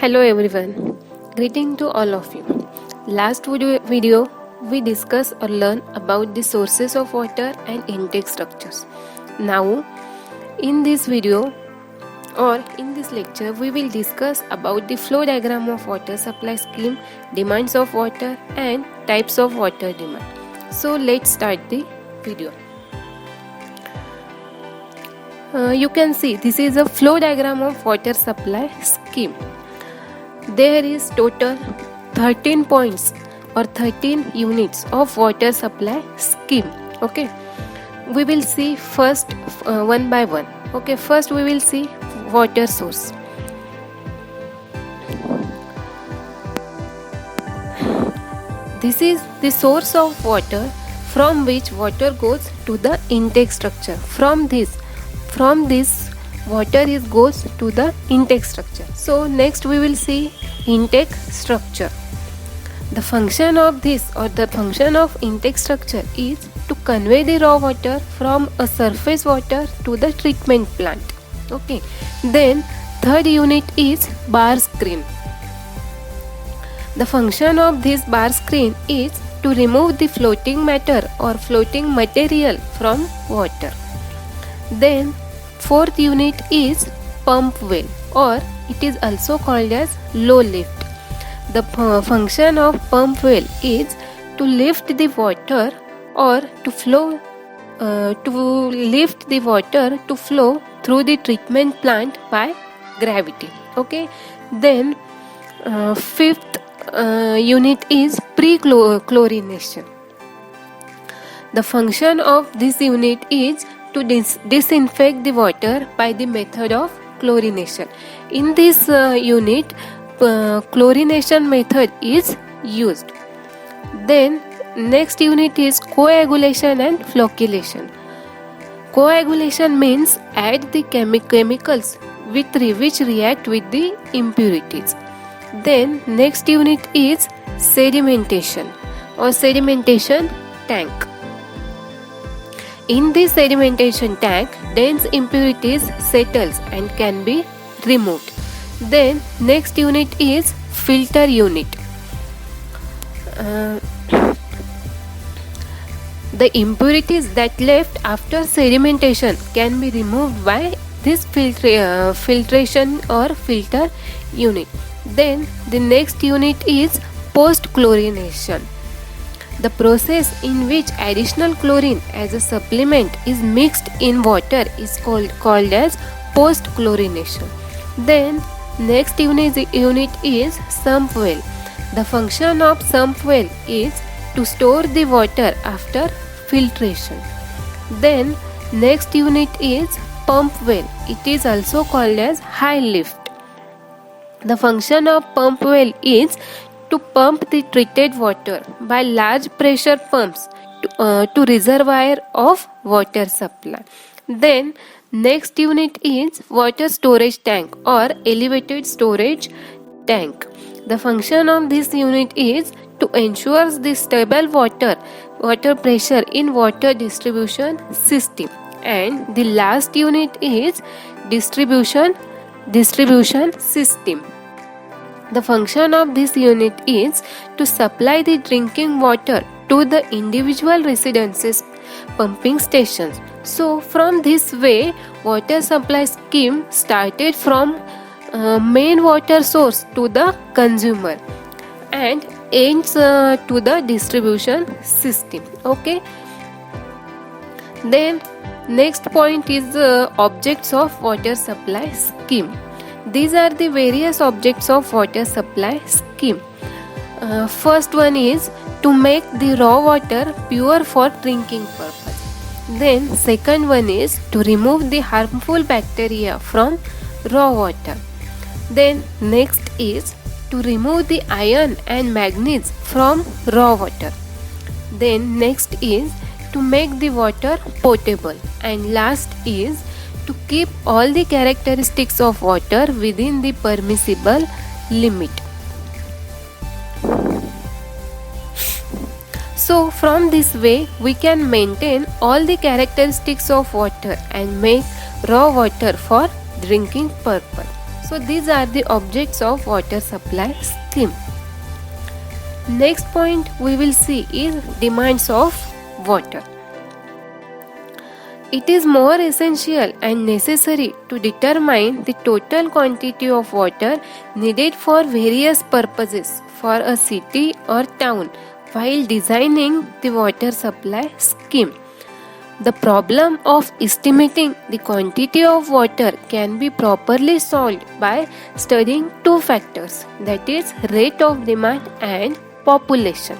Hello everyone, greeting to all of you. Last video we discussed or learned about the sources of water and intake structures. Now in this video or in this lecture we will discuss about the flow diagram of water supply scheme, demands of water and types of water demand. So let's start the video. You can see this is a flow diagram of water supply scheme. There is total 13 points or 13 units of water supply scheme. Okay, we will see first one by one. Okay, first we will see water source. This is the source of water from which water goes to the intake structure. From this water goes to the intake structure. So next we will see intake structure. The function of this or the function of intake structure is to convey the raw water from a surface water to the treatment plant. Okay, then third unit is bar screen. The function of this bar screen is to remove the floating matter or floating material from water. Then fourth unit is pump well, or it is also called as low lift. The function of pump well is to lift the water or to lift the water to flow through the treatment plant by gravity. Okay, then fifth unit is pre-chlorination. The function of this unit is to disinfect the water by the method of chlorination. In this unit, chlorination method is used. Then next unit is coagulation and flocculation. Coagulation means add the chemicals which react with the impurities. Then next unit is sedimentation or sedimentation tank. In this sedimentation tank, dense impurities settles and can be removed. Then next unit is filter unit. The impurities that left after sedimentation can be removed by this filtration or filter unit. Then the next unit is post-chlorination. The process in which additional chlorine as a supplement is mixed in water is called as post-chlorination. Then next unit is sump well. The function of sump well is to store the water after filtration. Then next unit is pump well. It is also called as high lift. The function of pump well is to pump the treated water by large pressure pumps to reservoir of water supply. Then next unit is water storage tank or elevated storage tank. The function of this unit is to ensure the stable water pressure in water distribution system. And the last unit is distribution system. The function of this unit is to supply the drinking water to the individual residences pumping stations. So from this way, water supply scheme started from main water source to the consumer and ends to the distribution system. Okay. Then next point is objects of water supply scheme. These are the various objects of water supply scheme. First one is to make the raw water pure for drinking purpose. Then second one is to remove the harmful bacteria from raw water. Then next is to remove the iron and manganese from raw water. Then next is to make the water potable. And last is to keep all the characteristics of water within the permissible limit. So from this way we can maintain all the characteristics of water and make raw water for drinking purpose. So these are the objects of water supply scheme. Next point we will see is demands of water. It is more essential and necessary to determine the total quantity of water needed for various purposes for a city or town while designing the water supply scheme. The problem of estimating the quantity of water can be properly solved by studying two factors, that is rate of demand and population.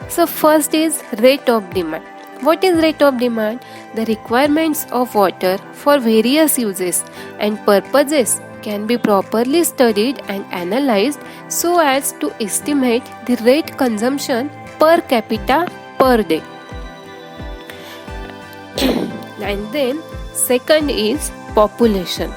So first is rate of demand. What is rate of demand? The requirements of water for various uses and purposes can be properly studied and analyzed so as to estimate the rate consumption per capita per day. And then second is population.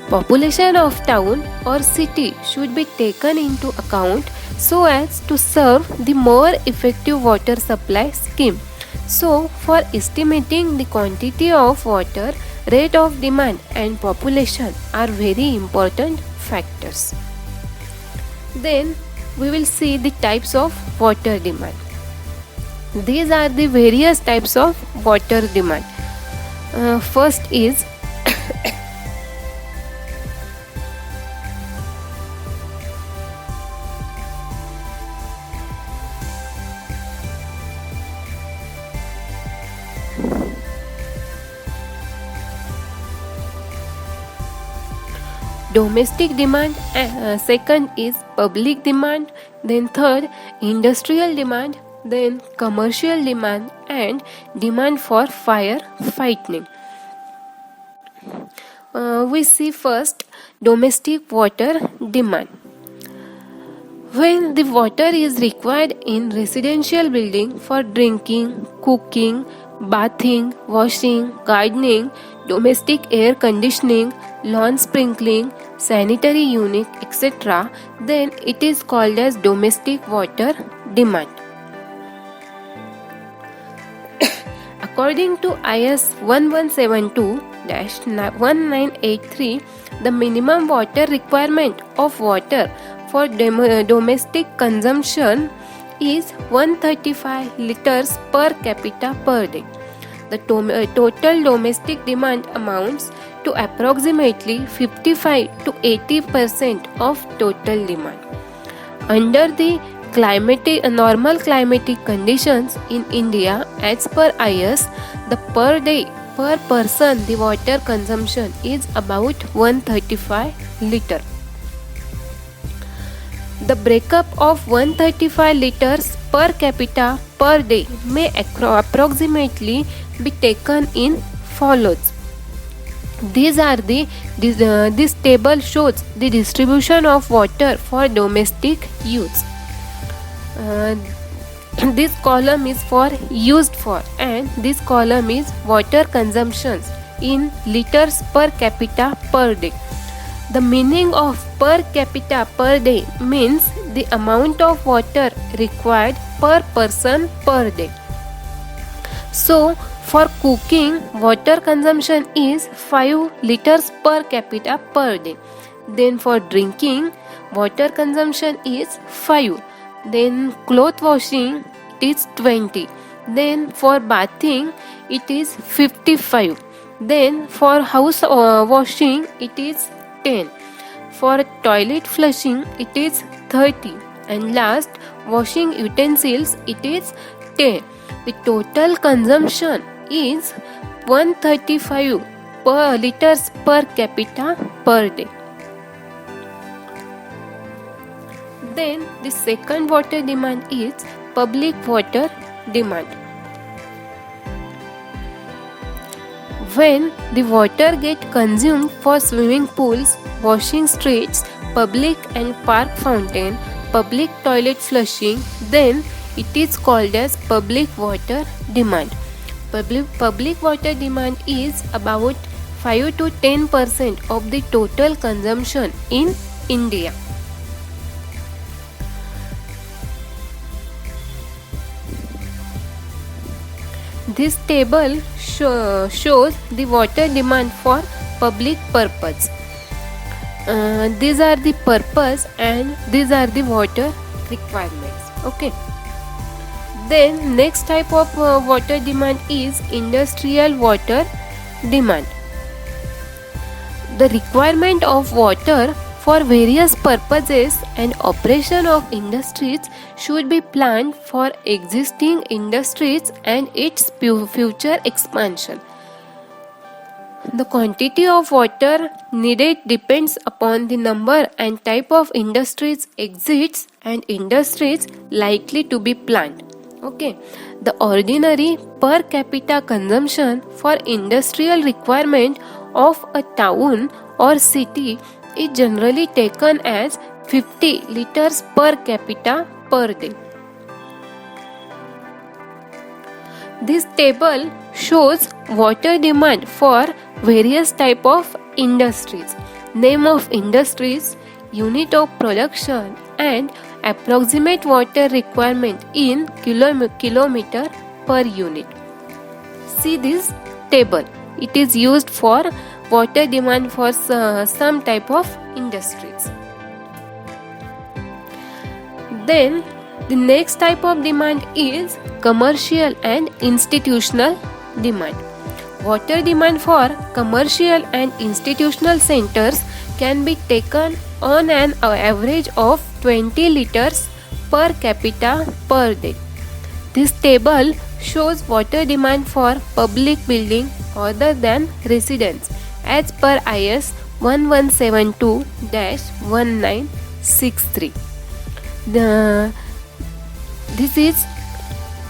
Population of town or city should be taken into account so as to serve the more effective water supply scheme. So, for estimating the quantity of water, rate of demand and population are very important factors. Then we will see the types of water demand. These are the various types of water demand. First is domestic demand, second is public demand, then third industrial demand, then commercial demand and demand for fire fighting. We see first domestic water demand. When the water is required in residential building for drinking, cooking, bathing, washing, gardening, domestic air conditioning, lawn sprinkling, sanitary unit, etc., then it is called as domestic water demand. According to IS 1172-1983, the minimum water requirement of water for domestic consumption is 135 liters per capita per day. The total domestic demand amounts to approximately 55 to 80% of total demand. Under the normal climatic conditions in India, as per IS, the per day per person the water consumption is about 135 liter. The breakup of 135 liters per capita per day may approximately be taken in follows. These are this table shows the distribution of water for domestic use. This column is for used for and this column is water consumptions in liters per capita per day. The meaning of per capita per day means the amount of water required per person per day. So, for cooking, water consumption is 5 liters per capita per day. Then for drinking, water consumption is 5. Then cloth washing, it is 20. Then for bathing, it is 55. Then for house washing, it is 10. For toilet flushing, it is 30. And last, washing utensils, it is 10. The total consumption is 135 liters per capita per day. Then the second water demand is public water demand. When the water gets consumed for swimming pools, washing streets, public and park fountain, public toilet flushing, then it is called as public water demand. Public water demand is about 5 to 10% of the total consumption in India. This table shows the water demand for public purpose. These are the purpose and these are the water requirements. Okay. Then next type of water demand is industrial water demand. The requirement of water for various purposes and operation of industries should be planned for existing industries and its future expansion. The quantity of water needed depends upon the number and type of industries exists and industries likely to be planned. Okay, the ordinary per capita consumption for industrial requirement of a town or city is generally taken as 50 liters per capita per day. This table shows water demand for various type of industries, name of industries, unit of production and approximate water requirement in kilometer per unit. See this table. It is used for water demand for some type of industries. Then the next type of demand is commercial and institutional demand. Water demand for commercial and institutional centers can be taken on an average of 20 liters per capita per day. This table shows water demand for public building other than residence as per IS 1172-1963. This is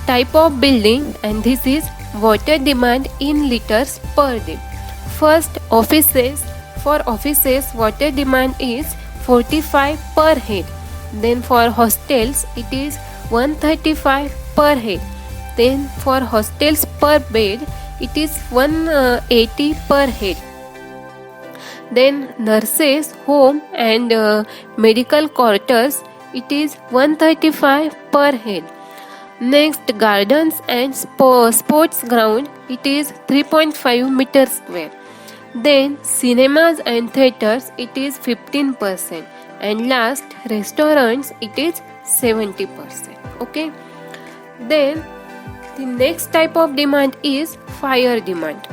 type of building and this is water demand in liters per day. First, offices. For offices, water demand is 45 per head. Then for hostels, it is 135 per head. Then for hostels per bed, it is 180 per head. Then nurses, home and medical quarters, it is 135 per head. Next, gardens and sports ground, it is 3.5 meters square. Then cinemas and theaters, it is 15%. And last, restaurants, it is 70%. Okay. Then the next type of demand is fire demand.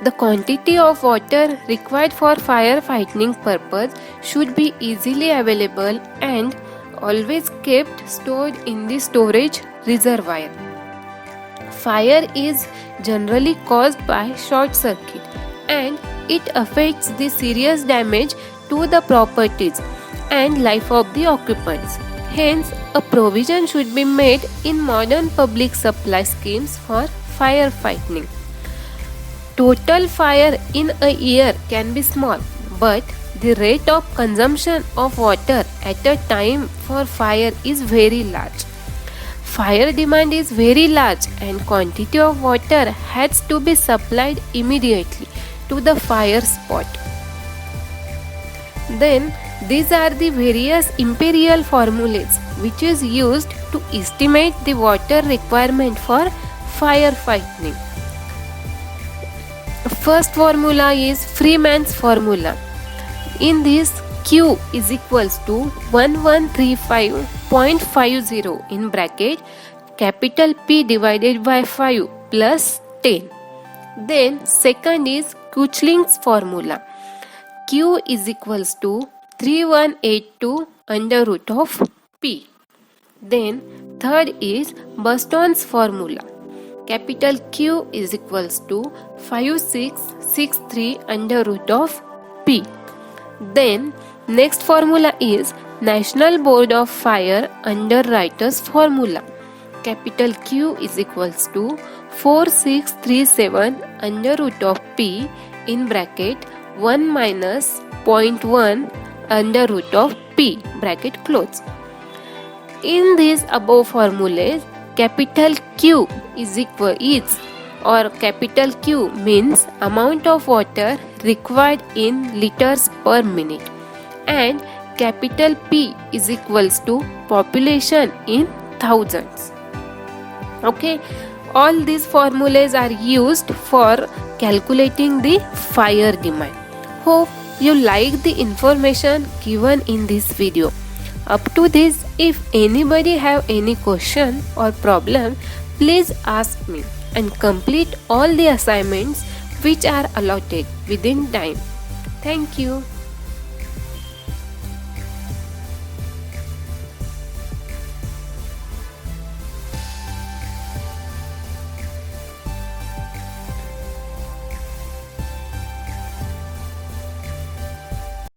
The quantity of water required for fire fighting purpose should be easily available and always kept stored in the storage reservoir. Fire is generally caused by short circuit and it affects the serious damage to the properties and life of the occupants. Hence, a provision should be made in modern public supply schemes for fire fighting. Total fire in a year can be small, but the rate of consumption of water at a time for fire is very large. Fire demand is very large and quantity of water has to be supplied immediately to the fire spot. Then these are the various imperial formulas which is used to estimate the water requirement for fire fighting. First formula is Freeman's formula. In this, Q is equals to 1135.50 in bracket capital P divided by 5 plus 10. Then second is Kuchling's formula. Q is equals to 3182 under root of P. Then third is Buston's formula. Capital Q is equals to 5663 under root of P. Then next formula is National Board of Fire Underwriters formula. Capital Q is equals to 4637 under root of P in bracket 1 minus 0.1 under root of P bracket close. In these above formulas, capital Q is capital Q means amount of water required in liters per minute and capital P is equals to population in thousands. Okay, all these formulas are used for calculating the fire demand. Hope you like the information given in this video. Up to this, if anybody have any question or problem, please ask me and complete all the assignments which are allotted within time. Thank you.